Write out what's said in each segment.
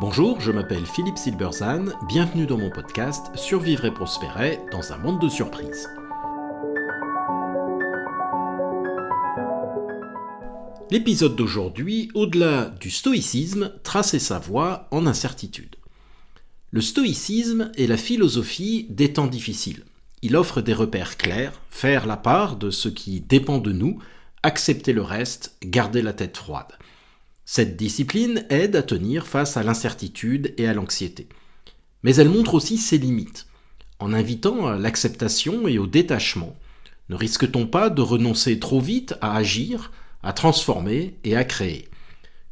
Bonjour, je m'appelle Philippe Silberzahn, bienvenue dans mon podcast Survivre et prospérer dans un monde de surprises. L'épisode d'aujourd'hui, au-delà du stoïcisme, tracer sa voie en incertitude. Le stoïcisme est la philosophie des temps difficiles. Il offre des repères clairs, faire la part de ce qui dépend de nous, accepter le reste, garder la tête froide. Cette discipline aide à tenir face à l'incertitude et à l'anxiété. Mais elle montre aussi ses limites. En invitant à l'acceptation et au détachement, ne risque-t-on pas de renoncer trop vite à agir, à transformer et à créer ?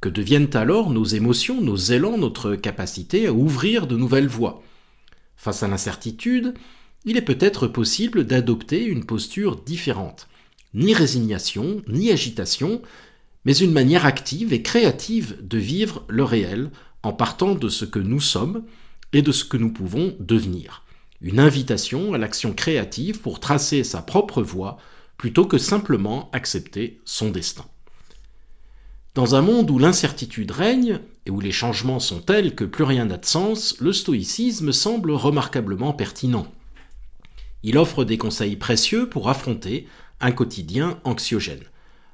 Que deviennent alors nos émotions, nos élans, notre capacité à ouvrir de nouvelles voies ? Face à l'incertitude, il est peut-être possible d'adopter une posture différente. Ni résignation, ni agitation, mais une manière active et créative de vivre le réel en partant de ce que nous sommes et de ce que nous pouvons devenir. Une invitation à l'action créative pour tracer sa propre voie plutôt que simplement accepter son destin. Dans un monde où l'incertitude règne et où les changements sont tels que plus rien n'a de sens, le stoïcisme semble remarquablement pertinent. Il offre des conseils précieux pour affronter un quotidien anxiogène.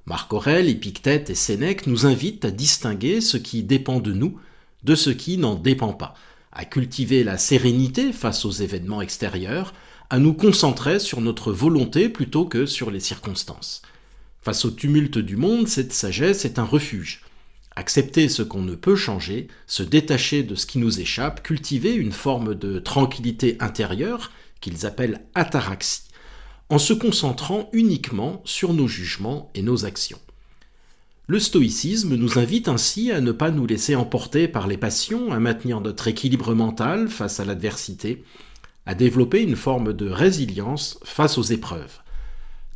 Marc Aurèle, Épictète et Sénèque nous invitent à distinguer ce qui dépend de nous de ce qui n'en dépend pas, à cultiver la sérénité face aux événements extérieurs, à nous concentrer sur notre volonté plutôt que sur les circonstances. Face au tumulte du monde, cette sagesse est un refuge. Accepter ce qu'on ne peut changer, se détacher de ce qui nous échappe, cultiver une forme de tranquillité intérieure qu'ils appellent ataraxie, en se concentrant uniquement sur nos jugements et nos actions. Le stoïcisme nous invite ainsi à ne pas nous laisser emporter par les passions, à maintenir notre équilibre mental face à l'adversité, à développer une forme de résilience face aux épreuves.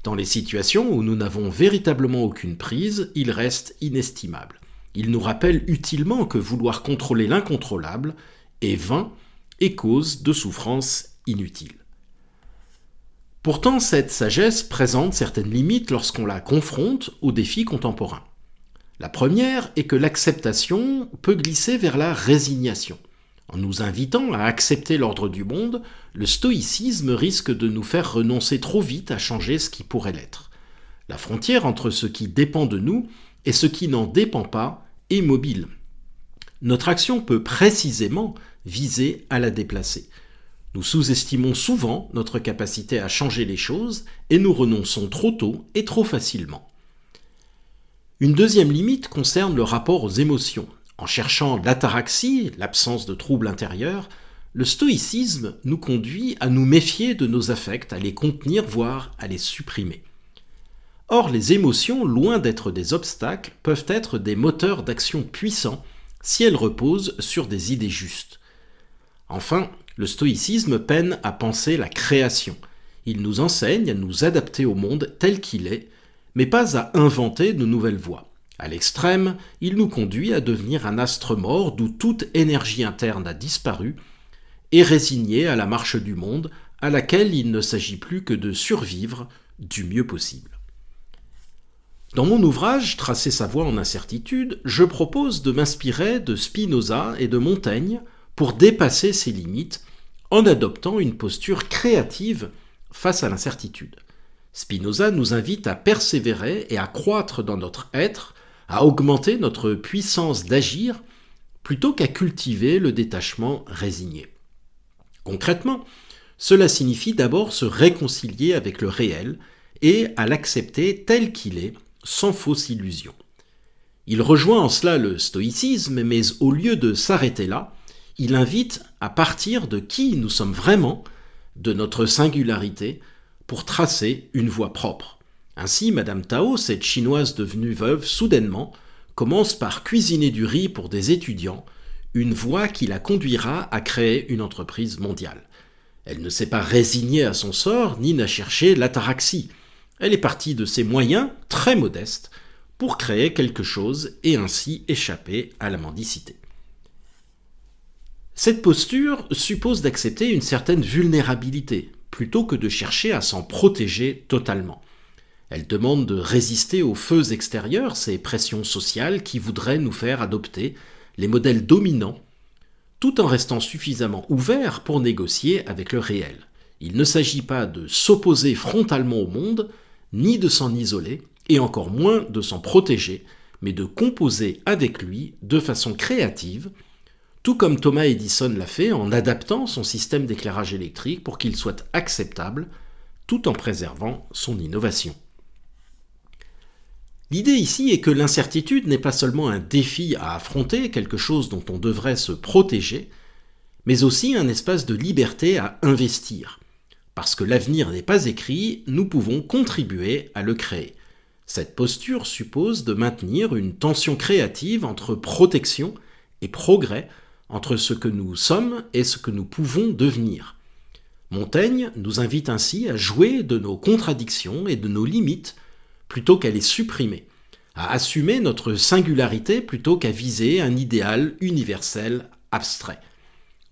Dans les situations où nous n'avons véritablement aucune prise, il reste inestimable. Il nous rappelle utilement que vouloir contrôler l'incontrôlable est vain et cause de souffrances inutiles. Pourtant, cette sagesse présente certaines limites lorsqu'on la confronte aux défis contemporains. La première est que l'acceptation peut glisser vers la résignation. En nous invitant à accepter l'ordre du monde, le stoïcisme risque de nous faire renoncer trop vite à changer ce qui pourrait l'être. La frontière entre ce qui dépend de nous et ce qui n'en dépend pas est mobile. Notre action peut précisément viser à la déplacer. Nous sous-estimons souvent notre capacité à changer les choses et nous renonçons trop tôt et trop facilement. Une deuxième limite concerne le rapport aux émotions. En cherchant l'ataraxie, l'absence de trouble intérieur, le stoïcisme nous conduit à nous méfier de nos affects, à les contenir, voire à les supprimer. Or, les émotions, loin d'être des obstacles, peuvent être des moteurs d'action puissants si elles reposent sur des idées justes. Enfin, le stoïcisme peine à penser la création. Il nous enseigne à nous adapter au monde tel qu'il est, mais pas à inventer de nouvelles voies. À l'extrême, il nous conduit à devenir un astre mort d'où toute énergie interne a disparu et résigné à la marche du monde à laquelle il ne s'agit plus que de survivre du mieux possible. Dans mon ouvrage « Tracer sa voie en incertitude », je propose de m'inspirer de Spinoza et de Montaigne pour dépasser ses limites en adoptant une posture créative face à l'incertitude. Spinoza nous invite à persévérer et à croître dans notre être, à augmenter notre puissance d'agir plutôt qu'à cultiver le détachement résigné. Concrètement, cela signifie d'abord se réconcilier avec le réel et à l'accepter tel qu'il est, sans fausse illusion. Il rejoint en cela le stoïcisme, mais au lieu de s'arrêter là, il invite à partir de qui nous sommes vraiment, de notre singularité, pour tracer une voie propre. Ainsi, Madame Tao, cette chinoise devenue veuve soudainement, commence par cuisiner du riz pour des étudiants, une voie qui la conduira à créer une entreprise mondiale. Elle ne s'est pas résignée à son sort, ni n'a cherché l'ataraxie. Elle est partie de ses moyens, très modestes, pour créer quelque chose et ainsi échapper à la mendicité. Cette posture suppose d'accepter une certaine vulnérabilité, plutôt que de chercher à s'en protéger totalement. Elle demande de résister aux feux extérieurs, ces pressions sociales qui voudraient nous faire adopter les modèles dominants tout en restant suffisamment ouvert pour négocier avec le réel. Il ne s'agit pas de s'opposer frontalement au monde, ni de s'en isoler, et encore moins de s'en protéger, mais de composer avec lui de façon créative, tout comme Thomas Edison l'a fait en adaptant son système d'éclairage électrique pour qu'il soit acceptable, tout en préservant son innovation. L'idée ici est que l'incertitude n'est pas seulement un défi à affronter, quelque chose dont on devrait se protéger, mais aussi un espace de liberté à investir. Parce que l'avenir n'est pas écrit, nous pouvons contribuer à le créer. Cette posture suppose de maintenir une tension créative entre protection et progrès, entre ce que nous sommes et ce que nous pouvons devenir. Montaigne nous invite ainsi à jouer de nos contradictions et de nos limites plutôt qu'à les supprimer, à assumer notre singularité plutôt qu'à viser un idéal universel abstrait.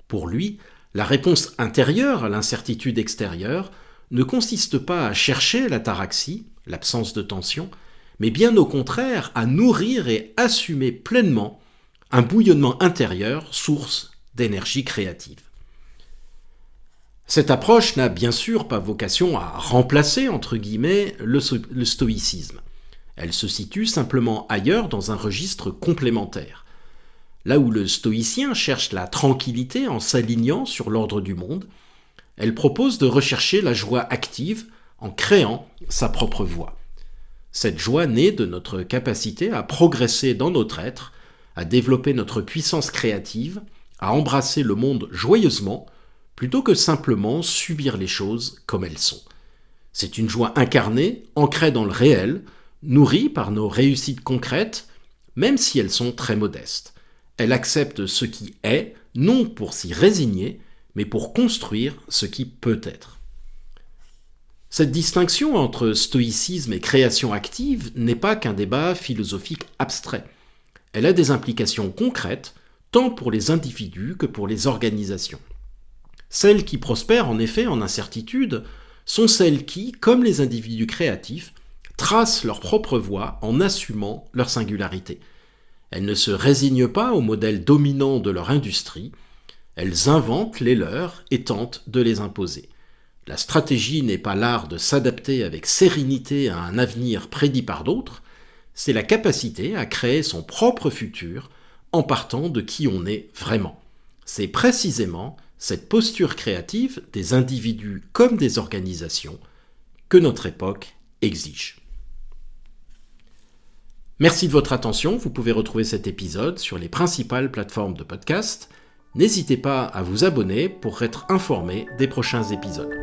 Pour lui, la réponse intérieure à l'incertitude extérieure ne consiste pas à chercher l'ataraxie, l'absence de tension, mais bien au contraire à nourrir et assumer pleinement un bouillonnement intérieur, source d'énergie créative. Cette approche n'a bien sûr pas vocation à remplacer, entre guillemets, le stoïcisme. Elle se situe simplement ailleurs dans un registre complémentaire. Là où le stoïcien cherche la tranquillité en s'alignant sur l'ordre du monde, elle propose de rechercher la joie active en créant sa propre voie. Cette joie naît de notre capacité à progresser dans notre être, à développer notre puissance créative, à embrasser le monde joyeusement, plutôt que simplement subir les choses comme elles sont. C'est une joie incarnée, ancrée dans le réel, nourrie par nos réussites concrètes, même si elles sont très modestes. Elle accepte ce qui est, non pour s'y résigner, mais pour construire ce qui peut être. Cette distinction entre stoïcisme et création active n'est pas qu'un débat philosophique abstrait. Elle a des implications concrètes, tant pour les individus que pour les organisations. Celles qui prospèrent en effet en incertitude sont celles qui, comme les individus créatifs, tracent leur propre voie en assumant leur singularité. Elles ne se résignent pas au modèle dominant de leur industrie, elles inventent les leurs et tentent de les imposer. La stratégie n'est pas l'art de s'adapter avec sérénité à un avenir prédit par d'autres, c'est la capacité à créer son propre futur en partant de qui on est vraiment. C'est précisément cette posture créative des individus comme des organisations que notre époque exige. Merci de votre attention, vous pouvez retrouver cet épisode sur les principales plateformes de podcast. N'hésitez pas à vous abonner pour être informé des prochains épisodes.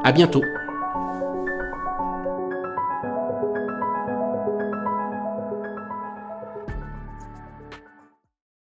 À bientôt!